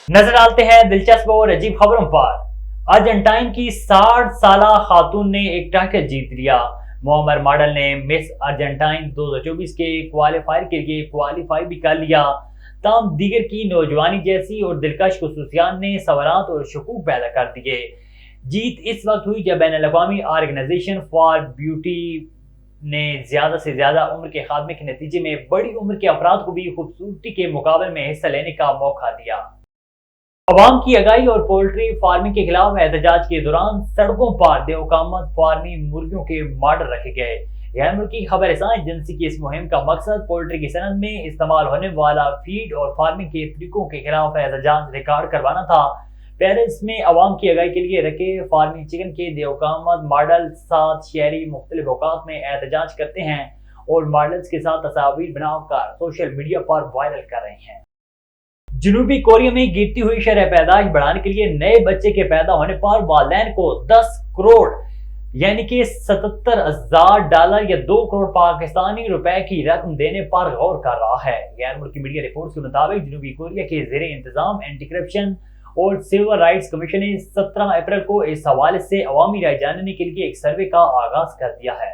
नजर डालते हैं दिलचस्प और अजीब खबरों पर। अर्जेंटाइन की 60 साला खातून ने एक टाइटल जीत लिया। मोहम्मद मॉडल ने मिस अर्जेंटाइन 2024 के क्वालिफायर के लिए क्वालिफाई भी कर लिया। तमाम दीगर की नौजवानी जैसी और दिलकश खसूसियात ने सवालात और शकूक पैदा कर दिए। जीत इस वक्त हुई जब बैनुल अक़वामी ऑर्गेनाइजेशन फॉर ब्यूटी ने ज्यादा से ज्यादा उम्र के खात्मे के नतीजे में बड़ी उम्र के अफराद को भी खूबसूरती के मुकाबले में हिस्सा लेने का मौका दिया। अवाम की आगाही और पोल्ट्री फार्मिंग के खिलाफ एहतजाज के दौरान सड़कों पर देवकामत फार्मिंग मुर्गियों के मॉडल रखे गए। गैर मुल्की खबर एजेंसी की इस मुहिम का मकसद पोल्ट्री की सनत में इस्तेमाल होने वाला फीड और फार्मिंग के तरीकों के खिलाफ एहतजाज रिकॉर्ड करवाना था। पेरिस में अवाम की आगाही के लिए रखे फार्मिंग चिकन के देवकामत मॉडल साथ शहरी मुख्तलिफ औकात में एहतजाज करते हैं और मॉडल्स के साथ तस्वीर बनाकर सोशल मीडिया पर वायरल कर रहे हैं। जनूबी कोरिया में गिरती हुई शरह पैदाइश बढ़ाने के लिए नए बच्चे के पैदा होने पर वालिदैन को 10 करोड़ यानी कि $77,000 या 2 करोड़ पाकिस्तानी रुपए की रकम देने पर गौर कर रहा है। गैर मुल्की मीडिया रिपोर्ट्स के मुताबिक जनूबी कोरिया के ज़ेरे इंतजाम एंटी करप्शन और सिविल राइट्स कमीशन ने 17 अप्रैल को इस हवाले से अवामी राय जानने के लिए एक सर्वे का आगाज कर दिया है।